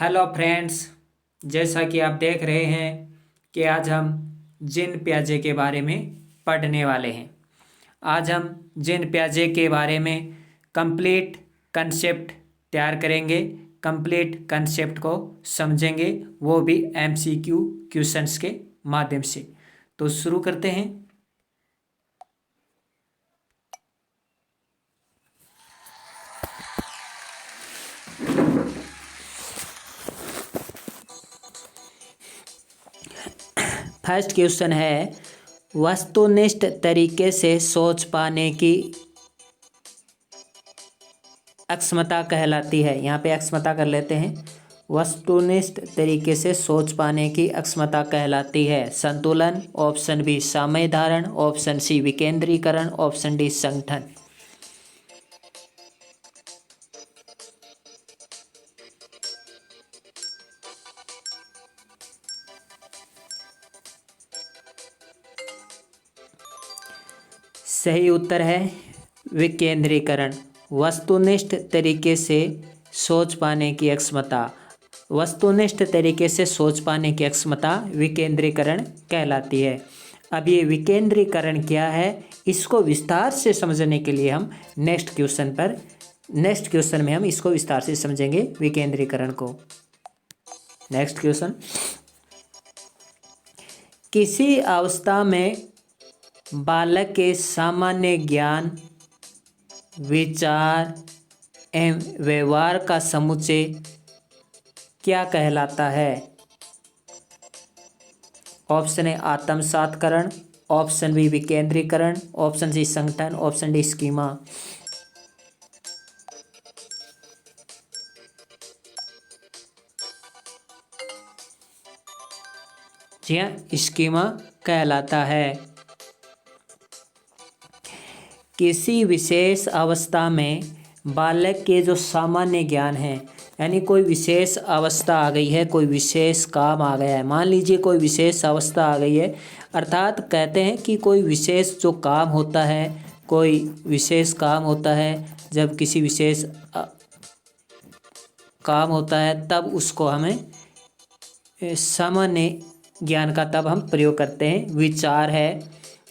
Hello friends, जैसा कि आप देख रहे हैं कि आज हम जीन पियाजे के बारे में पढ़ने वाले हैं। आज हम जीन पियाजे के बारे में कंप्लीट कंसेप्ट तैयार करेंगे, कंप्लीट कंसेप्ट को समझेंगे, वो भी एमसीक्यू क्वेश्चंस के माध्यम से। तो शुरू करते हैं। फर्स्ट क्वेश्चन है, वस्तुनिष्ठ तरीके से सोच पाने की अक्षमता कहलाती है। यहाँ पे अक्षमता कर लेते हैं। वस्तुनिष्ठ तरीके से सोच पाने की अक्षमता कहलाती है संतुलन, ऑप्शन बी सामय धारण, ऑप्शन सी विकेंद्रीकरण, ऑप्शन डी संगठन। सही उत्तर है विकेंद्रीकरण। वस्तुनिष्ठ तरीके से सोच पाने की अक्षमता, वस्तुनिष्ठ तरीके से सोच पाने की अक्षमता विकेंद्रीकरण कहलाती है। अब ये विकेंद्रीकरण क्या है, इसको विस्तार से समझने के लिए हम नेक्स्ट क्वेश्चन में हम इसको विस्तार से समझेंगे विकेंद्रीकरण को। नेक्स्ट क्वेश्चन, किसी अवस्था में बालक के सामान्य ज्ञान, विचार एवं व्यवहार का समुच्चय क्या कहलाता है? ऑप्शन ए आत्मसातकरण, ऑप्शन बी विकेंद्रीकरण, ऑप्शन सी संगठन, ऑप्शन डी स्कीमा। जी हाँ, स्कीमा कहलाता है। किसी विशेष अवस्था में बालक के जो सामान्य ज्ञान है, यानी कोई विशेष अवस्था आ गई है, कोई विशेष काम आ गया है। मान लीजिए कोई विशेष अवस्था आ गई है, अर्थात कहते हैं कि कोई विशेष जो काम होता है, कोई विशेष काम होता है, जब किसी विशेष काम होता है तब उसको हमें सामान्य ज्ञान का तब हम प्रयोग करते हैं। विचार है,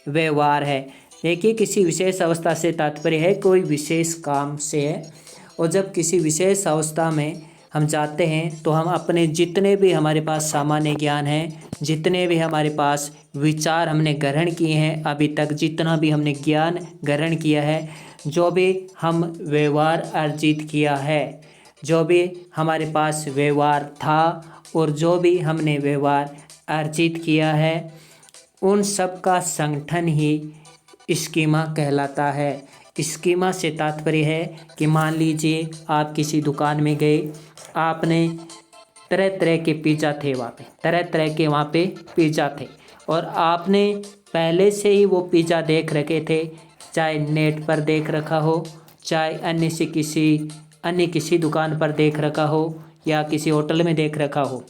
व्यवहार है। देखिए, किसी विशेष अवस्था से तात्पर्य है कोई विशेष काम से है। और जब किसी विशेष अवस्था में हम जाते हैं तो हम अपने जितने भी हमारे पास सामान्य ज्ञान है, जितने भी हमारे पास विचार हमने ग्रहण किए हैं अभी तक, जितना भी हमने ज्ञान ग्रहण किया है, जो भी हम व्यवहार अर्जित किया है, जो भी हमारे पास व्यवहार था और जो भी हमने व्यवहार अर्जित किया है, उन सब का संगठन ही स्कीमा कहलाता है। स्कीमा से तात्पर्य है कि मान लीजिए आप किसी दुकान में गए, आपने तरह तरह के पिज़्ज़ा थे वहाँ पे, तरह तरह के वहाँ पे पिज़्ज़ा थे और आपने पहले से ही वो पिज़्ज़ा देख रखे थे, चाहे नेट पर देख रखा हो, चाहे अन्य किसी दुकान पर देख रखा हो या किसी होटल में देख रखा हो।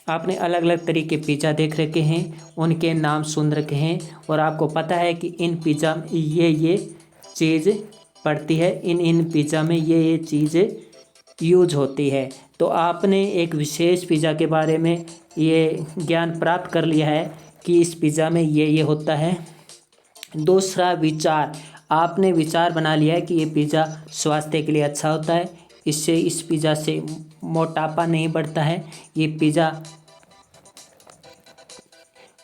आपने अलग अलग तरीके पिज़्ज़ा देख रखे हैं, उनके नाम सुन रखे हैं और आपको पता है कि इन पिज़्ज़ा में ये चीज़ पड़ती है, इन पिज़्ज़ा में ये चीज़ यूज होती है। तो आपने एक विशेष पिज़्ज़ा के बारे में ये ज्ञान प्राप्त कर लिया है कि इस पिज़्ज़ा में ये होता है। दूसरा विचार, आपने विचार बना लिया है कि ये पिज़्ज़ा स्वास्थ्य के लिए अच्छा होता है, इससे इस पिज़्ज़ा से मोटापा नहीं बढ़ता है, ये पिज़्ज़ा।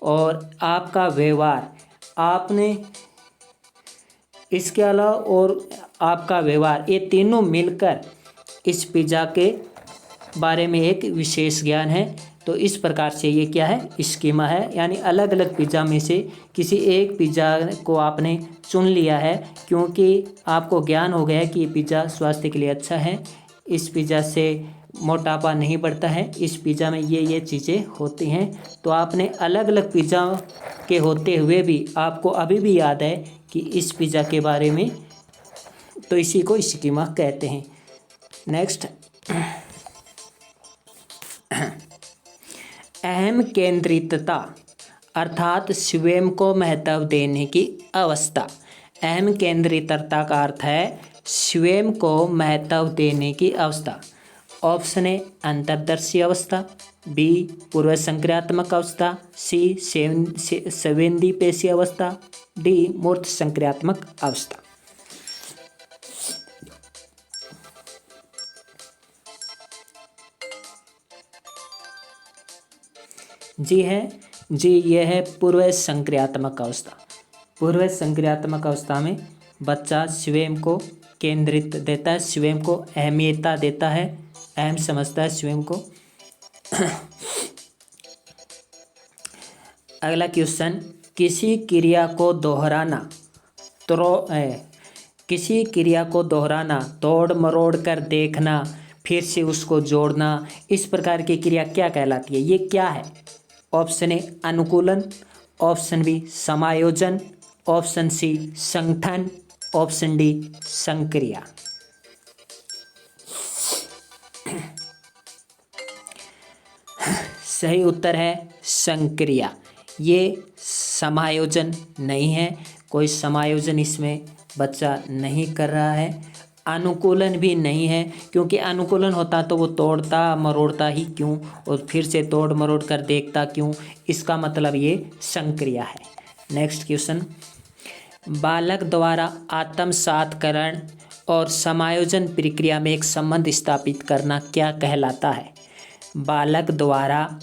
और आपका व्यवहार, आपने इसके अलावा और आपका व्यवहार, ये तीनों मिलकर इस पिज़्ज़ा के बारे में एक विशेष ज्ञान है। तो इस प्रकार से ये क्या है, स्कीमा है। यानी अलग अलग पिज़्ज़ा में से किसी एक पिज़्ज़ा को आपने चुन लिया है क्योंकि आपको ज्ञान हो गया है कि ये पिज़्ज़ा स्वास्थ्य के लिए अच्छा है, इस पिज़्ज़ा से मोटापा नहीं बढ़ता है, इस पिज़्ज़ा में ये चीज़ें होती हैं। तो आपने अलग अलग पिज़्ज़ा के होते हुए भी आपको अभी भी याद है कि इस पिज़्ज़ा के बारे में, तो इसी को स्कीमा कहते हैं। नेक्स्ट, अहम केंद्रितता अर्थात स्वयं को महत्व देने की अवस्था। अहम केंद्रितता का अर्थ है स्वयं को महत्व देने की अवस्था। ऑप्शन ए अंतर्दर्शी अवस्था, बी पूर्व संक्रियात्मक अवस्था, सी संवेदीपेशी अवस्था, डी मूर्त संक्रियात्मक अवस्था। जी है जी, यह है पूर्व संक्रियात्मक अवस्था। पूर्व संक्रियात्मक अवस्था में बच्चा स्वयं को केंद्रित देता है, स्वयं को अहमियता देता है, अहम समझता है स्वयं को। अगला क्वेश्चन, किसी क्रिया को दोहराना किसी क्रिया को दोहराना, तोड़ मरोड़ कर देखना, फिर से उसको जोड़ना, इस प्रकार की क्रिया क्या कहलाती है? ये क्या है? ऑप्शन ए अनुकूलन, ऑप्शन बी समायोजन, ऑप्शन सी संगठन, ऑप्शन डी संक्रिया। सही उत्तर है संक्रिया। ये समायोजन नहीं है, कोई समायोजन इसमें बच्चा नहीं कर रहा है। अनुकूलन भी नहीं है, क्योंकि अनुकूलन होता तो वो तोड़ता मरोड़ता ही क्यों और फिर से तोड़ मरोड़ कर देखता क्यों? इसका मतलब ये संक्रिया है। नेक्स्ट क्वेश्चन, बालक द्वारा आत्मसातकरण और समायोजन प्रक्रिया में एक संबंध स्थापित करना क्या कहलाता है? बालक द्वारा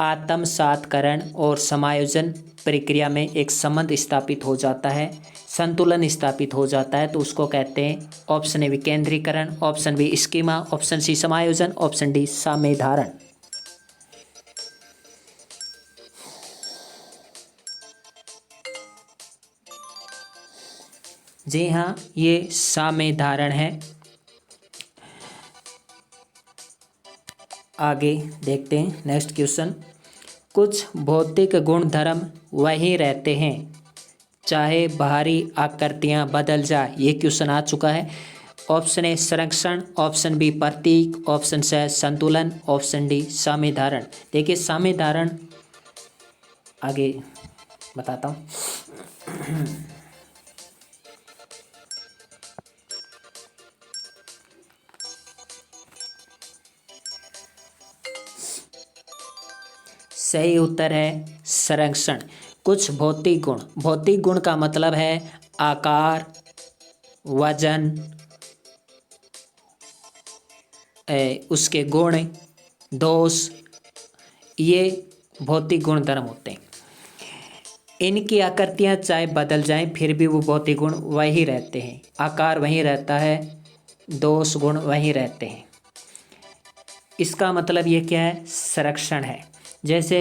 आत्मसातकरण और समायोजन प्रक्रिया में एक संबंध स्थापित हो जाता है, संतुलन स्थापित हो जाता है, तो उसको कहते हैं ऑप्शन ए विकेंद्रीकरण, option B schema, option C समायोजन, ऑप्शन डी सामेधारण। जी हाँ, ये सामेधारण है। आगे देखते हैं नेक्स्ट क्वेश्चन, कुछ भौतिक गुण धर्म वही रहते हैं चाहे बाहरी आकृतियां बदल जाए। ये क्वेश्चन आ चुका है। ऑप्शन ए संरक्षण, ऑप्शन बी प्रतीक, ऑप्शन सी संतुलन, ऑप्शन डी सामेधारण। देखिए सामेधारण आगे बताता हूँ। सही उत्तर है संरक्षण। कुछ भौतिक गुण, भौतिक गुण का मतलब है आकार, वजन, उसके गुण, दोष, ये भौतिक गुण धर्म होते हैं। इनकी आकृतियां चाहे बदल जाएं फिर भी वो भौतिक गुण वही रहते हैं, आकार वही रहता है, दोष गुण वही रहते हैं। इसका मतलब ये क्या है? संरक्षण है। जैसे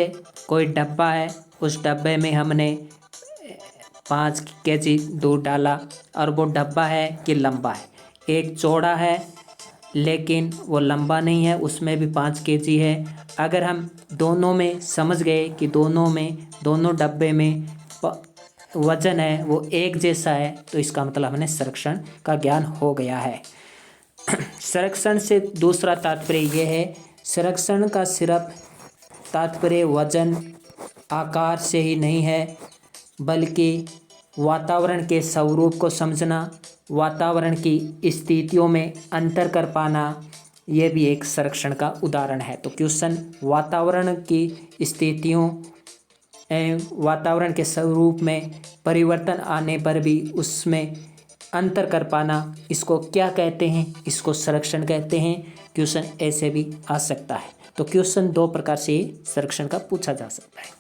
कोई डब्बा है, उस डब्बे में हमने 5 kg दूध डाला और वो डब्बा है कि लंबा है, एक चौड़ा है लेकिन वो लंबा नहीं है, उसमें भी 5 kg है। अगर हम दोनों में समझ गए कि दोनों डब्बे में वजन है वो एक जैसा है, तो इसका मतलब हमें संरक्षण का ज्ञान हो गया है। संरक्षण से दूसरा तात्पर्य यह है, संरक्षण का सिर्फ तात्पर्य वजन आकार से ही नहीं है, बल्कि वातावरण के स्वरूप को समझना, वातावरण की स्थितियों में अंतर कर पाना, यह भी एक संरक्षण का उदाहरण है। तो क्वेश्चन वातावरण की स्थितियों वातावरण के स्वरूप में परिवर्तन आने पर भी उसमें अंतर कर पाना, इसको क्या कहते हैं? इसको संरक्षण कहते हैं। क्वेश्चन ऐसे भी आ सकता है। तो क्वेश्चन 2 प्रकार से संरक्षण का पूछा जा सकता है।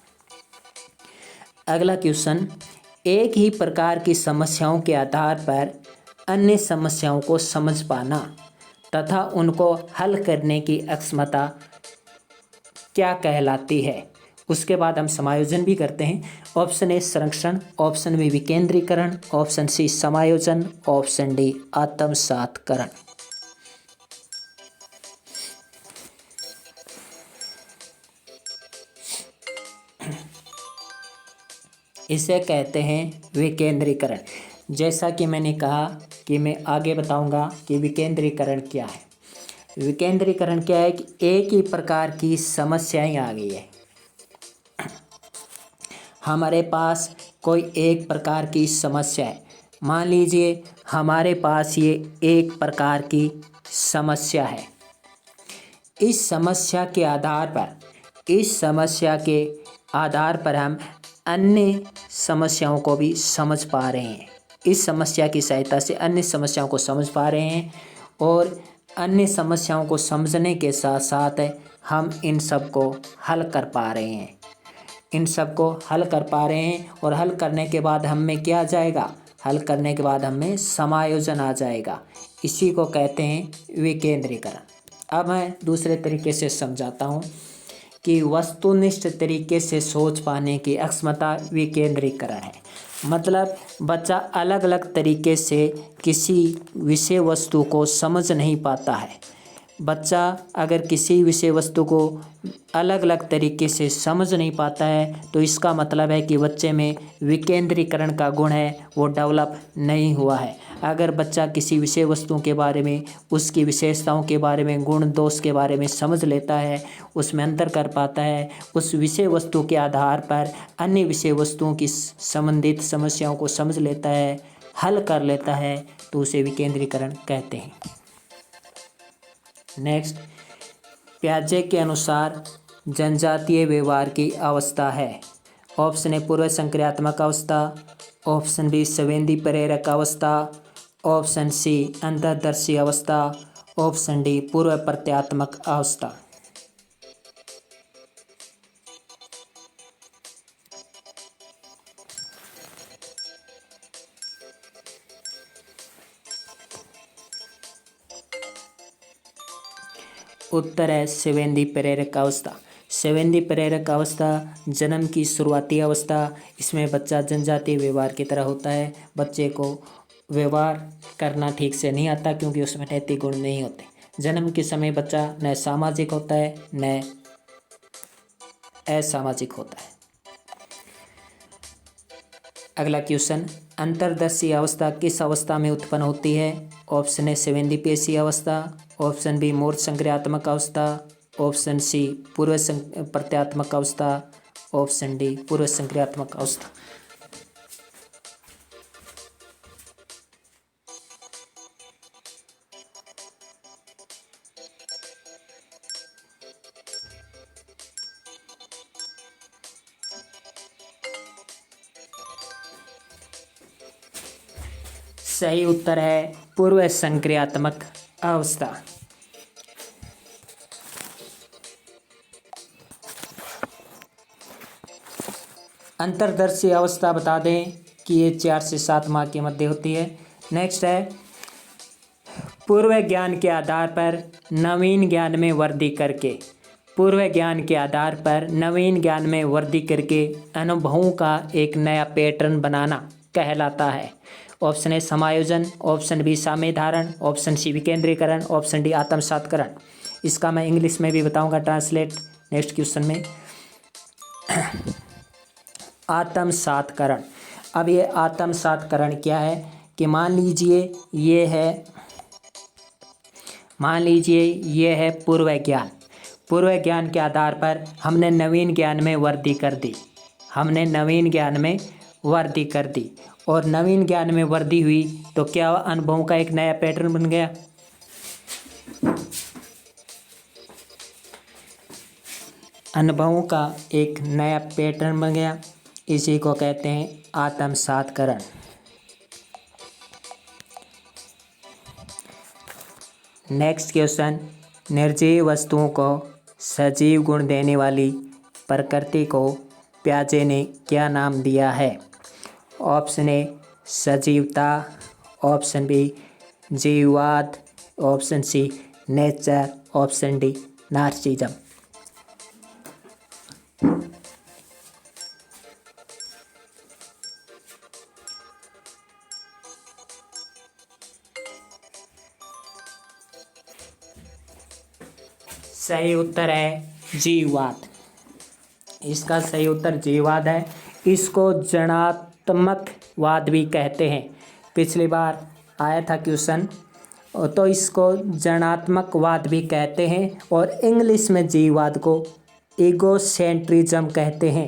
अगला क्वेश्चन, एक ही प्रकार की समस्याओं के आधार पर अन्य समस्याओं को समझ पाना तथा उनको हल करने की अक्षमता क्या कहलाती है? उसके बाद हम समायोजन भी करते हैं। ऑप्शन ए संरक्षण, ऑप्शन बी विकेंद्रीकरण, ऑप्शन सी समायोजन, ऑप्शन डी आत्मसातकरण। इसे कहते हैं विकेंद्रीकरण। जैसा कि मैंने कहा कि मैं आगे बताऊंगा कि विकेंद्रीकरण क्या है। विकेंद्रीकरण क्या है कि एक ही प्रकार की समस्याएं आ गई है, हमारे पास कोई एक प्रकार की समस्या है। मान लीजिए हमारे पास ये एक प्रकार की समस्या है, इस समस्या के आधार पर हम अन्य समस्याओं को भी समझ पा रहे हैं। इस समस्या की सहायता से अन्य समस्याओं को समझ पा रहे हैं और अन्य समस्याओं को समझने के साथ साथ हम इन सब को हल कर पा रहे हैं। और हल करने के बाद हम में क्या आ जाएगा? हल करने के बाद हमें समायोजन आ जाएगा। इसी को कहते हैं विकेंद्रीकरण। अब मैं दूसरे तरीके से समझाता हूँ कि वस्तुनिष्ठ तरीके से सोच पाने की अक्षमता विकेंद्रीकरण है। मतलब बच्चा अलग अलग तरीके से किसी विषय वस्तु को समझ नहीं पाता है। बच्चा अगर किसी विषय वस्तु को अलग अलग तरीके से समझ नहीं पाता है तो इसका मतलब है कि बच्चे में विकेंद्रीकरण का गुण है वो डेवलप नहीं हुआ है। अगर बच्चा किसी विषय वस्तु के बारे में, उसकी विशेषताओं के बारे में, गुण दोष के बारे में समझ लेता है, उसमें अंतर कर पाता है, उस विषय वस्तु के आधार पर अन्य विषय वस्तुओं की संबंधित समस्याओं को समझ लेता है, हल कर लेता है, तो उसे विकेंद्रीकरण कहते हैं। नेक्स्ट, प्याजे के अनुसार जनजातीय व्यवहार की अवस्था है। ऑप्शन ए पूर्व संक्रियात्मक अवस्था, ऑप्शन बी संवेदी प्रेरक अवस्था, ऑप्शन सी अंतर्दर्शी अवस्था, ऑप्शन डी पूर्व प्रत्यात्मक अवस्था। उत्तर है संवेदी प्रेरक अवस्था। संवेदी प्रेरक अवस्था जन्म की शुरुआती अवस्था। इसमें बच्चा जनजातीय व्यवहार की तरह होता है। बच्चे को व्यवहार करना ठीक से नहीं आता क्योंकि उसमें नैतिक गुण नहीं होते। जन्म के समय बच्चा न सामाजिक होता है न असामाजिक होता है। अगला क्वेश्चन, अंतर्दर्शी अवस्था किस अवस्था में उत्पन्न होती है? ऑप्शन ए संवेदी पेशी अवस्था, ऑप्शन बी मूर्त संक्रियात्मक अवस्था, ऑप्शन सी पूर्व प्रत्यात्मक अवस्था, ऑप्शन डी पूर्व संक्रियात्मक अवस्था। सही उत्तर है पूर्व संक्रियात्मक अवस्था। अंतर्दर्शी अवस्था बता दें कि ये 4 से 7 माह के मध्य होती है। नेक्स्ट है, पूर्व ज्ञान के आधार पर नवीन ज्ञान में वृद्धि करके, पूर्व ज्ञान के आधार पर नवीन ज्ञान में वृद्धि करके अनुभवों का एक नया पैटर्न बनाना कहलाता है। ऑप्शन ए समायोजन, ऑप्शन बी साम्य धारण, ऑप्शन सी विकेंद्रीकरण, ऑप्शन डी आत्मसातकरण। इसका मैं इंग्लिश में भी बताऊंगा ट्रांसलेट नेक्स्ट क्वेश्चन में। आत्मसातकरण। अब ये आत्मसातकरण क्या है कि मान लीजिए ये है पूर्व ज्ञान। पूर्व ज्ञान के आधार पर हमने नवीन ज्ञान में वृद्धि कर दी और नवीन ज्ञान में वृद्धि हुई तो क्या अनुभवों का एक नया पैटर्न बन गया। अनुभवों का एक नया पैटर्न बन गया, इसी को कहते हैं आत्मसातकरण। नेक्स्ट क्वेश्चन, निर्जीव वस्तुओं को सजीव गुण देने वाली प्रकृति को प्याजे ने क्या नाम दिया है? ऑप्शन ए सजीवता, ऑप्शन बी जीववाद, option C nature, option D narcissism. सही उत्तर है जीववाद। इसका सही उत्तर जीववाद है। इसको जनात्मकवाद भी कहते हैं। पिछली बार आया था क्वेश्चन, तो इसको जनात्मकवाद भी कहते हैं और इंग्लिश में जीववाद को ईगोसेंट्रिज्म कहते हैं।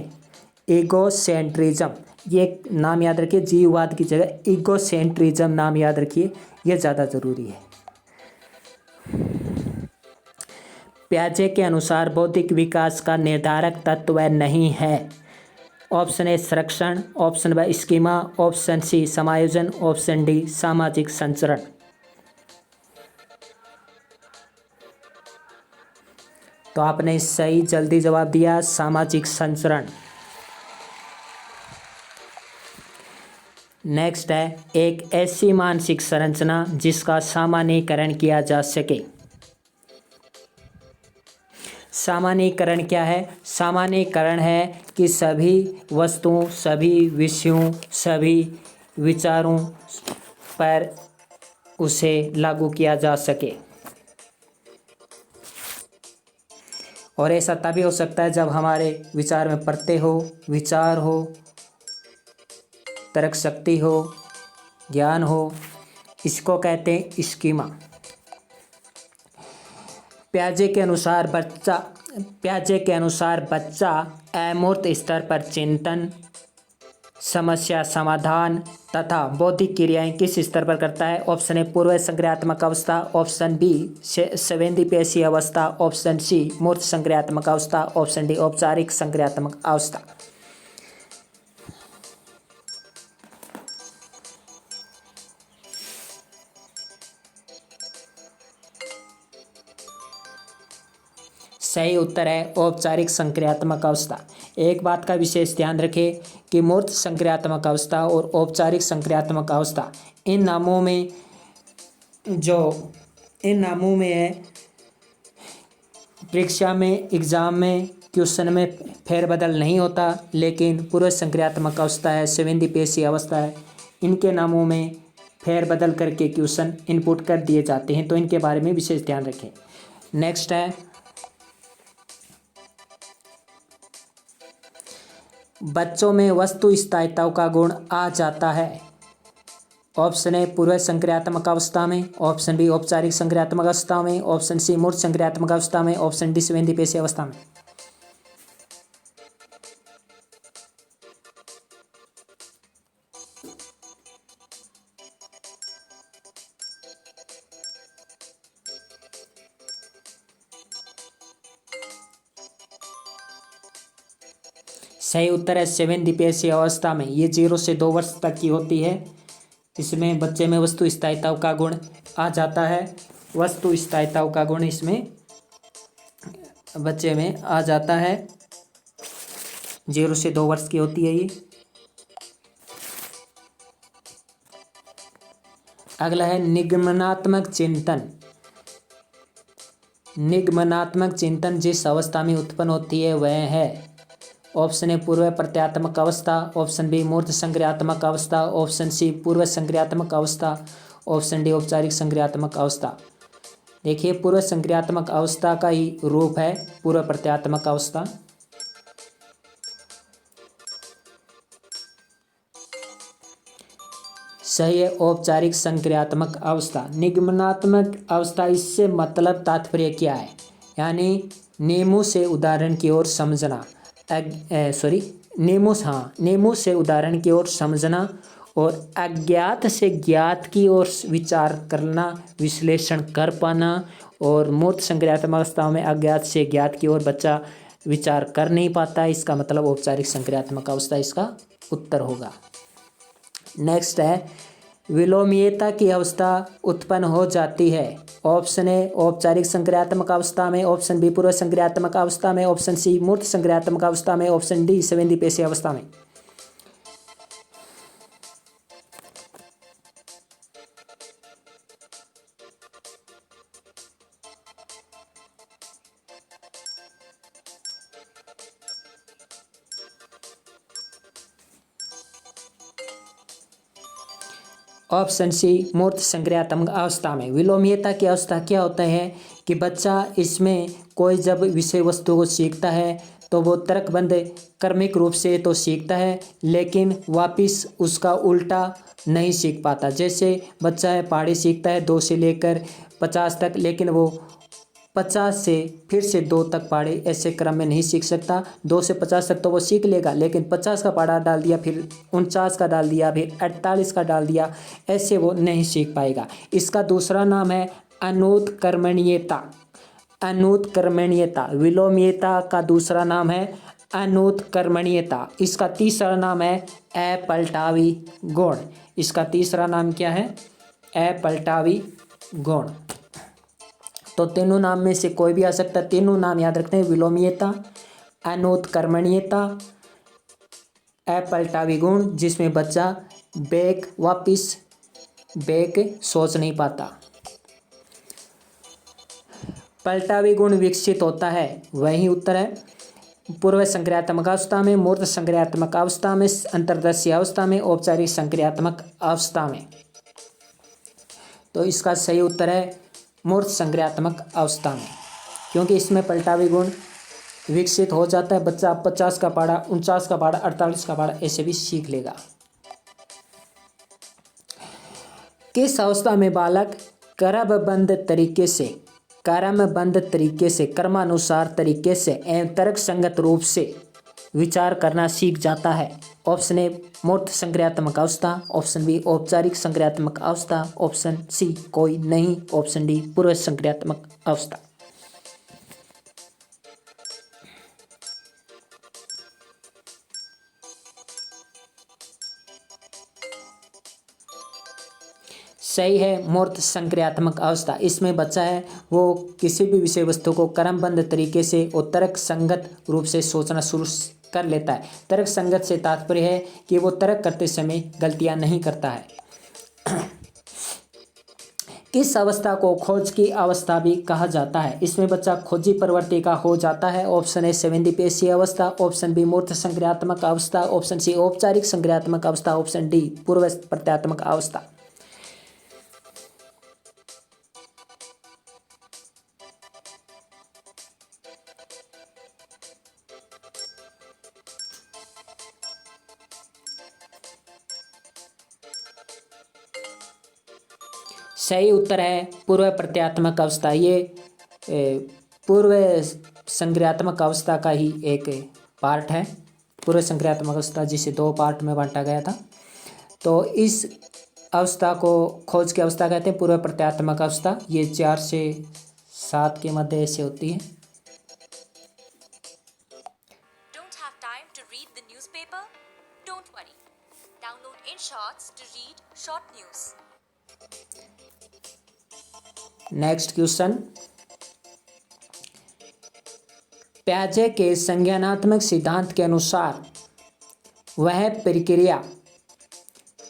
ईगोसेंट्रिज्म ये नाम याद रखिए, जीववाद की जगह ईगोसेंट्रिज्म नाम याद रखिए, ये ज़्यादा ज़रूरी है। पियाजे के अनुसार बौद्धिक विकास का निर्धारक तत्व नहीं है। ऑप्शन ए संरक्षण, option B schema, option C समायोजन, ऑप्शन डी सामाजिक संचरण। तो आपने सही जल्दी जवाब दिया सामाजिक संचरण। नेक्स्ट है एक ऐसी मानसिक संरचना जिसका सामान्यीकरण किया जा सके। सामान्यीकरण क्या है? सामान्यीकरण है कि सभी वस्तुओं, सभी विषयों, सभी विचारों पर उसे लागू किया जा सके। और ऐसा तभी हो सकता है जब हमारे विचार में प्रत्यय हो, विचार हो, तर्क शक्ति हो, ज्ञान हो। इसको कहते हैं स्कीमा। पियाजे के अनुसार बच्चा अमूर्त स्तर पर चिंतन, समस्या समाधान तथा बौद्धिक क्रियाएं किस स्तर पर करता है? ऑप्शन ए पूर्व संक्रियात्मक अवस्था, ऑप्शन बी संवेदीपेशीय अवस्था, ऑप्शन सी मूर्त संक्रियात्मक अवस्था, ऑप्शन डी औपचारिक संक्रियात्मक अवस्था। सही उत्तर है औपचारिक संक्रियात्मक अवस्था। एक बात का विशेष ध्यान रखें कि मूर्त संक्रियात्मक अवस्था और औपचारिक संक्रियात्मक अवस्था इन नामों में है, परीक्षा में, एग्जाम में, क्वेश्चन में फेरबदल नहीं होता। लेकिन पूर्व संक्रियात्मक अवस्था है, संवेदीपेशीय अवस्था है, इनके नामों में फेरबदल करके क्वेश्चन इनपुट कर दिए जाते हैं। तो इनके बारे में विशेष ध्यान रखें। नेक्स्ट है बच्चों में वस्तु स्थायित्व का गुण आ जाता है। ऑप्शन ए पूर्व संक्रियात्मक अवस्था में, ऑप्शन बी औपचारिक संक्रियात्मक अवस्था में, ऑप्शन सी मूर्त संक्रियात्मक अवस्था में, ऑप्शन डी संवेदीपेशीय अवस्था में। सही उत्तर है संवेदीपेशीय अवस्था में। ये 0 से 2 वर्ष तक की होती है। इसमें बच्चे में वस्तु स्थायित्व का गुण आ जाता है। वस्तु स्थायित्व का गुण इसमें बच्चे में आ जाता है। 0 से 2 वर्ष की होती है ये। अगला है निगमनात्मक चिंतन। निगमनात्मक चिंतन जिस अवस्था में उत्पन्न होती है वह है ऑप्शन ए पूर्व प्रत्यात्मक अवस्था, ऑप्शन बी मूर्त संक्रियात्मक अवस्था, ऑप्शन सी पूर्व संक्रियात्मक अवस्था, ऑप्शन डी औपचारिक संक्रियात्मक अवस्था। देखिए पूर्व संक्रियात्मक अवस्था का ही रूप है पूर्व प्रत्यात्मक अवस्था। सही है औपचारिक संक्रियात्मक अवस्था। निगमनात्मक अवस्था, इससे मतलब तात्पर्य क्या है? यानी नेमो से उदाहरण की ओर समझना, नेमो से उदाहरण की ओर समझना और अज्ञात से ज्ञात की ओर विचार करना, विश्लेषण कर पाना। और मूर्त संक्रियात्मक अवस्था में अज्ञात से ज्ञात की ओर बच्चा विचार कर नहीं पाता। इसका मतलब औपचारिक संक्रियात्मक अवस्था इसका उत्तर होगा। नेक्स्ट है विलोमीयता की अवस्था उत्पन्न हो जाती है। ऑप्शन ए औपचारिक संक्रियात्मक अवस्था में, ऑप्शन बी पूर्व संक्रियात्मक अवस्था में, ऑप्शन सी मूर्त संक्रियात्मक अवस्था में, ऑप्शन डी संवेदीपेशीय अवस्था में। ऑप्शन सी मूर्त संक्रियात्मक अवस्था में। विलोमीयता की अवस्था क्या होता है कि बच्चा इसमें कोई जब विषय वस्तु को सीखता है तो वो तर्कबद्ध क्रमिक रूप से तो सीखता है, लेकिन वापिस उसका उल्टा नहीं सीख पाता। जैसे बच्चा है पहाड़ी सीखता है 2 से लेकर 50 तक, लेकिन वो 50 से फिर से 2 तक पहाड़ी ऐसे क्रम में नहीं सीख सकता। 2 से 50 तक तो वो सीख लेगा, लेकिन 50 का पहाड़ा डाल दिया, फिर 49 का डाल दिया, फिर 48 का डाल दिया, ऐसे वो नहीं सीख पाएगा। इसका दूसरा नाम है अनुत्क्रमणीयता। अनुत्कर्मण्यता। विलोम्यता का दूसरा नाम है अनुत्कर्मण्यता। इसका तीसरा नाम है अपलटावी गुण। इसका तीसरा नाम क्या है? अपलटावी गुण। तो तीनों नाम में से कोई भी आ सकता है, तीनों नाम याद रखते हैं, विलोम्यता, अनुत्कर्मण्यता, अपलटावी गुण, जिसमें बच्चा वापिस सोच नहीं पाता। पलटावी गुण विकसित होता है, वही उत्तर है। पूर्व संक्रियात्मक अवस्था में, मूर्त संक्रियात्मक अवस्था में, अंतर्दर्शी अवस्था में, औपचारिक संक्रियात्मक अवस्था में। तो इसका सही उत्तर है मूर्त संक्रियात्मक अवस्था में, क्योंकि इसमें पलटावी गुण विकसित हो जाता है। बच्चा 50 का पहाड़ा, 49 का पहाड़ा, 48 का पहाड़ा ऐसे भी सीख लेगा। किस अवस्था में बालक क्रमबद्ध तरीके से क्रमानुसार तरीके से एवं तर्क संगत रूप से विचार करना सीख जाता है? ऑप्शन ए मूर्त संक्रियात्मक अवस्था, ऑप्शन बी औपचारिक संक्रियात्मक अवस्था, ऑप्शन सी कोई नहीं, ऑप्शन डी पूर्व संक्रियात्मक अवस्था। सही है मूर्त संक्रियात्मक अवस्था। इसमें बच्चा है वो किसी भी विषय वस्तु को क्रमबद्ध तरीके से और तर्क संगत रूप से सोचना शुरू कर लेता है। तर्क संगत से तात्पर्य है कि वो तर्क करते समय गलतियां नहीं करता है। किस अवस्था को खोज की अवस्था भी कहा जाता है? इसमें बच्चा खोजी प्रवृत्ति का हो जाता है। ऑप्शन ए संवेदीपेशीय अवस्था, ऑप्शन बी मूर्त संक्रियात्मक अवस्था, ऑप्शन सी औपचारिक संक्रियात्मक अवस्था, ऑप्शन डी पूर्व प्रत्यात्मक अवस्था। सही उत्तर है पूर्व प्रत्यात्मक अवस्था। ये पूर्व संक्रियात्मक अवस्था का ही एक पार्ट है। पूर्व संक्रियात्मक अवस्था जिसे 2 पार्ट में बांटा गया था। तो इस अवस्था को खोज की अवस्था कहते हैं, पूर्व प्रत्यात्मक अवस्था। ये 4 से 7 के मध्य से होती है। Don't have time to read the newspaper? Don't worry. Download InShots to read short news. Next question, प्याजे के संज्ञानात्मक सिद्धांत के अनुसार वह प्रक्रिया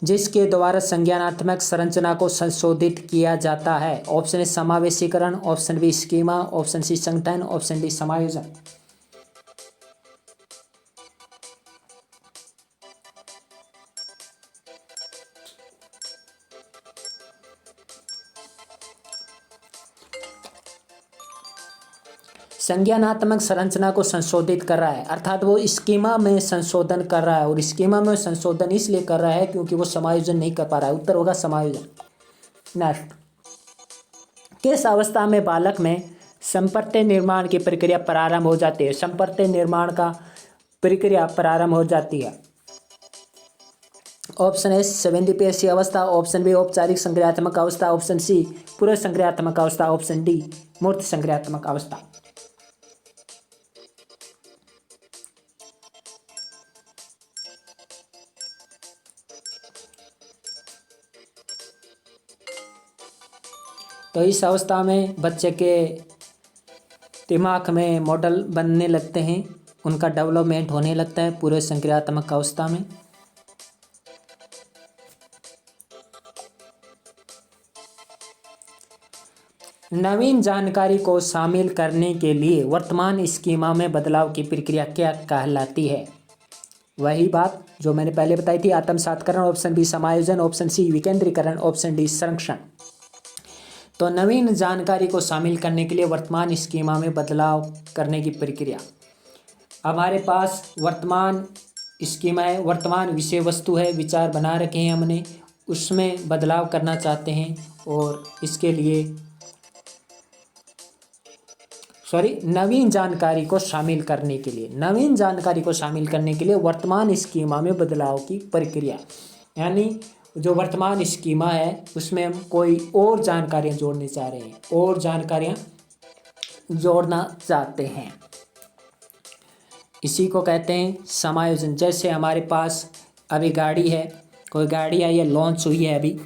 जिसके द्वारा संज्ञानात्मक संरचना को संशोधित किया जाता है? ऑप्शन ए समावेशीकरण, option B schema, option C संगठन, ऑप्शन डी समायोजन। संज्ञानात्मक संरचना को संशोधित कर रहा है, अर्थात वो स्कीमा में संशोधन कर रहा है। और स्कीमा में संशोधन इसलिए कर रहा है क्योंकि वो समायोजन नहीं कर पा रहा है। उत्तर होगा समायोजन। नेक्स्ट, किस अवस्था में बालक में संपत्ति निर्माण की प्रक्रिया प्रारंभ हो जाती है? संपत्ति निर्माण का प्रक्रिया प्रारंभ हो जाती है। ऑप्शन ए संवेदीपेशीय अवस्था, ऑप्शन बी औपचारिक संक्रियात्मक अवस्था, ऑप्शन सी पूर्व संक्रियात्मक अवस्था, ऑप्शन डी मूर्त संक्रियात्मक अवस्था। तो इस अवस्था में बच्चे के दिमाग में मॉडल बनने लगते हैं, उनका डेवलपमेंट होने लगता है पूर्व संक्रियात्मक अवस्था में। नवीन जानकारी को शामिल करने के लिए वर्तमान स्कीमा में बदलाव की प्रक्रिया क्या कहलाती है? वही बात जो मैंने पहले बताई थी, आत्मसातकरण, ऑप्शन बी समायोजन, ऑप्शन सी विकेंद्रीकरण, ऑप्शन डी संरक्षण। तो नवीन जानकारी को शामिल करने के लिए वर्तमान स्कीमा में बदलाव करने की प्रक्रिया। हमारे पास वर्तमान स्कीमा है, वर्तमान विषय वस्तु है, विचार बना रखे हैं हमने, उसमें बदलाव करना चाहते हैं। और इसके लिए नवीन जानकारी को शामिल करने के लिए वर्तमान स्कीमा में बदलाव की प्रक्रिया, यानी जो वर्तमान स्कीमा है उसमें हम कोई और जानकारियां जोड़ने चाह रहे हैं, और जानकारियां जोड़ना चाहते हैं। इसी को कहते हैं समायोजन। जैसे हमारे पास अभी गाड़ी है, कोई गाड़ी आई है, लॉन्च हुई है अभी,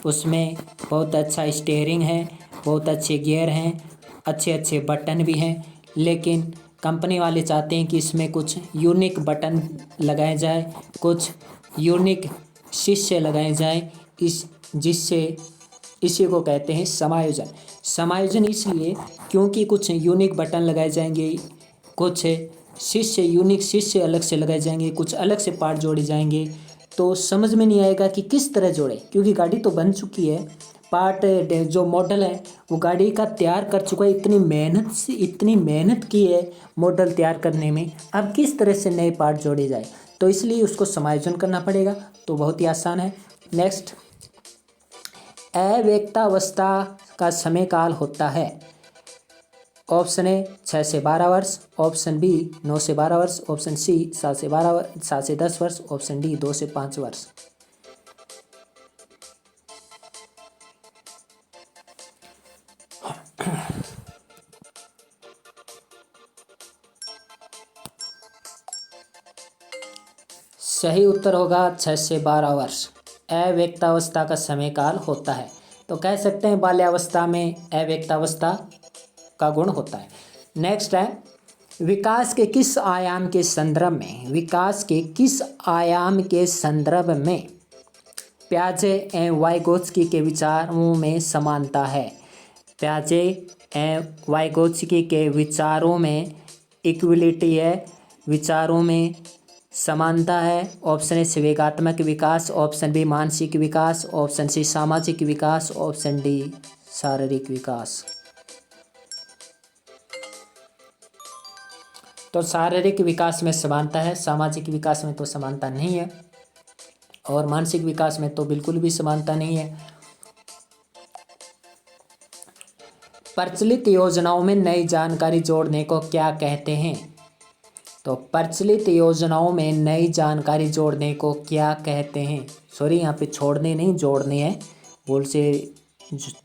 उसमें बहुत अच्छा स्टीयरिंग है, बहुत अच्छे गियर हैं, अच्छे अच्छे बटन भी हैं, लेकिन कंपनी वाले चाहते हैं कि इसमें कुछ यूनिक बटन लगाए जाए, कुछ यूनिक शीशे लगाए जाए, जिससे इसी को कहते हैं समायोजन। समायोजन इसलिए क्योंकि कुछ यूनिक बटन लगाए जाएंगे, कुछ शीशे यूनिक शीशे अलग से लगाए जाएंगे, कुछ अलग से पार्ट जोड़े जाएंगे, तो समझ में नहीं आएगा कि किस तरह जोड़े, क्योंकि गाड़ी तो बन चुकी है, पार्ट जो मॉडल है वो गाड़ी का तैयार कर चुका है, इतनी मेहनत की है मॉडल तैयार करने में, अब किस तरह से नए पार्ट जोड़े जाए, तो इसलिए उसको समायोजन करना पड़ेगा। तो बहुत ही आसान है। नेक्स्ट, अव्यक्तावस्था का समय काल होता है। ऑप्शन ए 6 से 12 वर्ष, ऑप्शन बी 9 से 12 वर्ष, ऑप्शन सी 7 से 10 वर्ष, ऑप्शन डी 2 से 5 वर्ष। सही उत्तर होगा 6 से 12 वर्ष। अव्यक्तावस्था का समय काल होता है, तो कह सकते हैं बाल्यावस्था में अव्यक्तावस्था का गुण होता है। नेक्स्ट है, विकास के किस आयाम के संदर्भ में प्याजे एवं वाइगोत्स्की के विचारों में समानता है। प्याजे एवं वाइगोत्स्की के विचारों में इक्विलिटी है, विचारों में समानता है। ऑप्शन ए संवेगात्मक विकास, ऑप्शन बी मानसिक विकास, ऑप्शन सी सामाजिक विकास, ऑप्शन डी शारीरिक विकास। तो शारीरिक विकास में समानता है, सामाजिक विकास में तो समानता नहीं है, और मानसिक विकास में तो बिल्कुल भी समानता नहीं है। प्रचलित योजनाओं में नई जानकारी जोड़ने को क्या कहते हैं? तो प्रचलित योजनाओं में नई जानकारी जोड़ने को क्या कहते हैं? सॉरी, यहाँ पे छोड़ने नहीं जोड़ने हैं, भूल से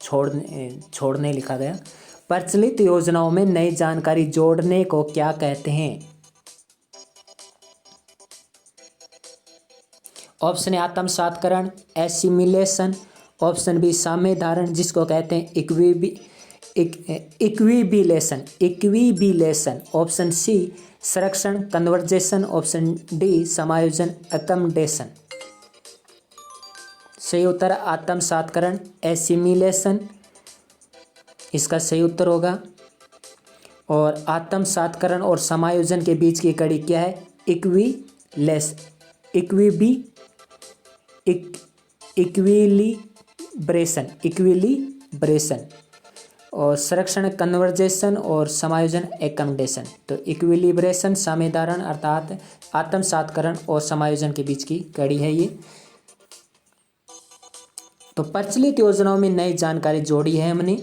छोड़ने लिखा गया। प्रचलित योजनाओं में नई जानकारी जोड़ने को क्या कहते हैं? ऑप्शन ए आत्मसातकरण, एसिमिलेशन, ऑप्शन बी साम्य धारण, जिसको कहते हैं इक्विबिलेशन, ऑप्शन सी संरक्षण कन्वर्जेशन, ऑप्शन डी समायोजन एकमडेशन। सही उत्तर आत्मसातकरण, एसिमिलेशन, इसका सही उत्तर होगा। और आत्मसातकरण और समायोजन के बीच की कड़ी क्या है? इक्विलिब्रेशन, और संरक्षण कन्वर्जेशन और समायोजन एकमडेशन। तो इक्विलिब्रेशन साम्यधारण अर्थात आत्मसातकरण और समायोजन के बीच की कड़ी है ये। तो प्रचलित योजनाओं में नई जानकारी जोड़ी है हमने,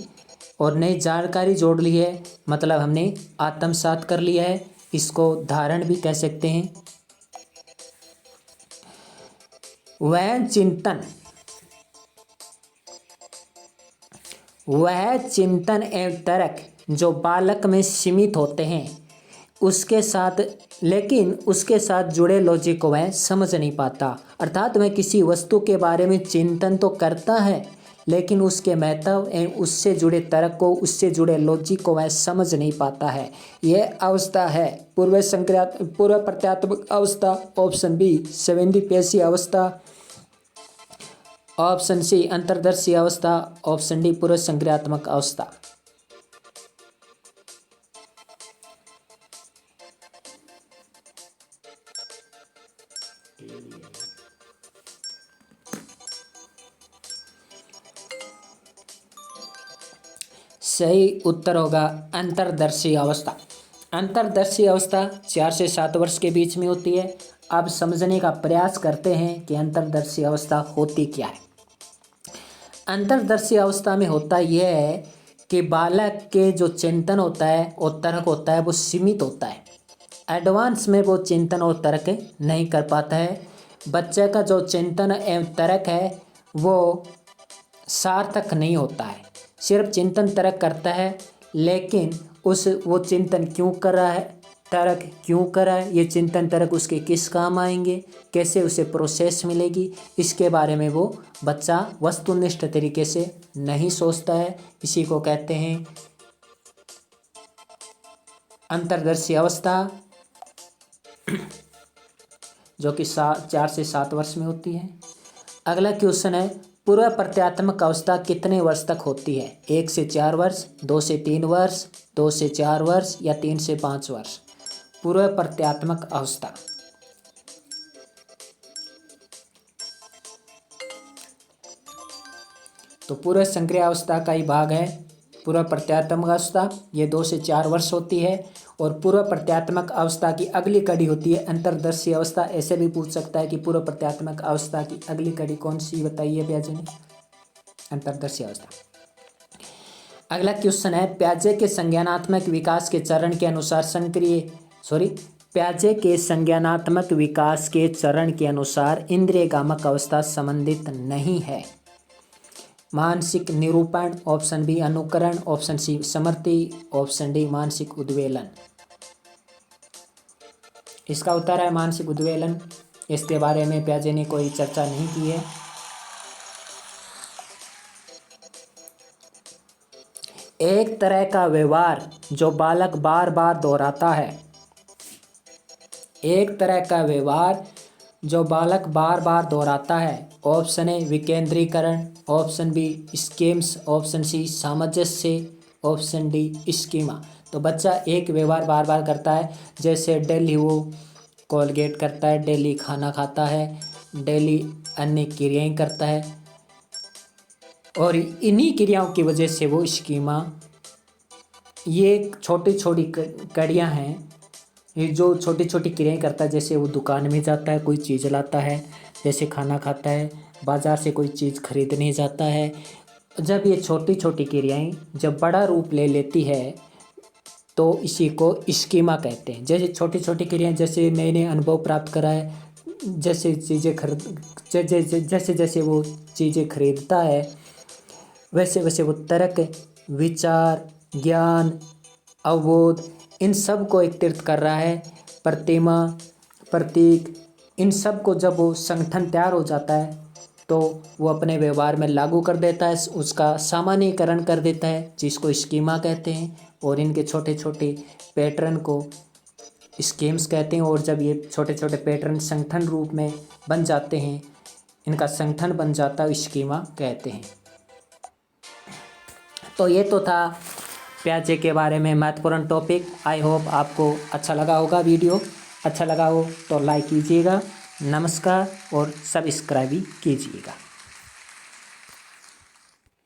और नई जानकारी जोड़ ली है मतलब हमने आत्मसात कर लिया है, इसको धारण भी कह सकते हैं। वह चिंतन एवं तर्क जो बालक में सीमित होते हैं उसके साथ जुड़े लॉजिक को वह समझ नहीं पाता। अर्थात वह किसी वस्तु के बारे में चिंतन तो करता है, लेकिन उसके महत्व एवं उससे जुड़े तर्क को, उससे जुड़े लॉजिक को वह समझ नहीं पाता है। यह अवस्था है पूर्व प्रत्यात्मक अवस्था, ऑप्शन बी संवेदीपेशी अवस्था, ऑप्शन सी अंतर्दर्शी अवस्था, ऑप्शन डी पूर्व संक्रियात्मक अवस्था। सही उत्तर होगा अंतर्दर्शी अवस्था। अंतर्दर्शी अवस्था 4 से 7 वर्ष के बीच में होती है। अब समझने का प्रयास करते हैं कि अंतर्दर्शी अवस्था होती क्या है। अंतर्दर्शी अवस्था में होता यह है कि बालक के जो चिंतन होता है और तर्क होता है वो सीमित होता है। एडवांस में वो चिंतन और तर्क नहीं कर पाता है। बच्चे का जो चिंतन एवं तर्क है वो सार्थक नहीं होता है, सिर्फ चिंतन तर्क करता है, लेकिन वो चिंतन क्यों कर रहा है, तर्क क्यों कर रहा है, ये चिंतन तर्क उसके किस काम आएंगे, कैसे उसे प्रोसेस मिलेगी, इसके बारे में वो बच्चा वस्तुनिष्ठ तरीके से नहीं सोचता है। इसी को कहते हैं अंतर्दर्शी अवस्था, जो कि 4 से 7 वर्ष में होती है। अगला क्वेश्चन है, पूर्व प्रत्यात्मक अवस्था कितने वर्ष तक होती है? 1 से 4 वर्ष, 2 से 3 वर्ष, 2 से 4 वर्ष या 3 से 5 वर्ष? पूर्व प्रत्यात्मक अवस्था। तो पूर्व संक्रिय अवस्था का ही भाग है पूर्व प्रत्यात्मक अवस्था, ये 2 से 4 वर्ष होती है। और पूर्व प्रत्यात्मक अवस्था की अगली कड़ी होती है अंतर्दर्शी अवस्था। ऐसे भी पूछ सकता है कि पूर्व प्रत्यात्मक अवस्था की अगली कड़ी कौन सी बताइए प्याजे ने? अंतर्दर्शी अवस्था। अगला क्वेश्चन है, प्याजे के संज्ञानात्मक विकास के चरण के अनुसार प्याजे के संज्ञानात्मक विकास के चरण के अनुसार इंद्रियगामक अवस्था संबंधित नहीं है। मानसिक निरूपण, ऑप्शन बी अनुकरण, ऑप्शन सी समृद्धि, ऑप्शन डी मानसिक उद्वेलन। इसका उत्तर है मानसिक उद्वेलन। इसके बारे में प्याजे ने कोई चर्चा नहीं की है। एक तरह का व्यवहार जो बालक बार बार दोहराता है, एक तरह का व्यवहार जो बालक बार बार दोहराता है। ऑप्शन ए विकेंद्रीकरण, option B schemes, option C सामंजस्य, ऑप्शन डी स्कीमा। तो बच्चा एक व्यवहार बार बार करता है, जैसे डेली वो कोलगेट करता है, डेली खाना खाता है, डेली अन्य क्रियाएं करता है, और इन्हीं क्रियाओं की वजह से वो स्कीमा, ये छोटी छोटी कड़ियाँ हैं, ये जो छोटी छोटी क्रियाएं करता है। जैसे वो दुकान में जाता है, कोई चीज़ लाता है, जैसे खाना खाता है, बाज़ार से कोई चीज़ खरीदने जाता है। जब ये छोटी छोटी क्रियाएं जब बड़ा रूप ले लेती है तो इसी को स्कीमा कहते हैं। जैसे छोटी छोटी क्रियाएं, जैसे नए नए अनुभव प्राप्त करा है, जैसे जैसे वो चीज़ें खरीदता है, वैसे वैसे वो तर्क, विचार, ज्ञान, अवबोध, इन सब को एकत्रित कर रहा है। प्रतिमा, प्रतीक, इन सब को जब वो संगठन तैयार हो जाता है तो वो अपने व्यवहार में लागू कर देता है, उसका सामान्यीकरण कर देता है, जिसको स्कीमा कहते हैं। और इनके छोटे छोटे पैटर्न को स्कीम्स कहते हैं। और जब ये छोटे छोटे पैटर्न संगठन रूप में बन जाते हैं, इनका संगठन बन जाता है, स्कीमा कहते हैं। तो ये तो था प्याजे के बारे में महत्वपूर्ण टॉपिक। आई होप आपको अच्छा लगा होगा। वीडियो अच्छा लगा हो तो लाइक कीजिएगा, नमस्कार, और सब्सक्राइब भी कीजिएगा।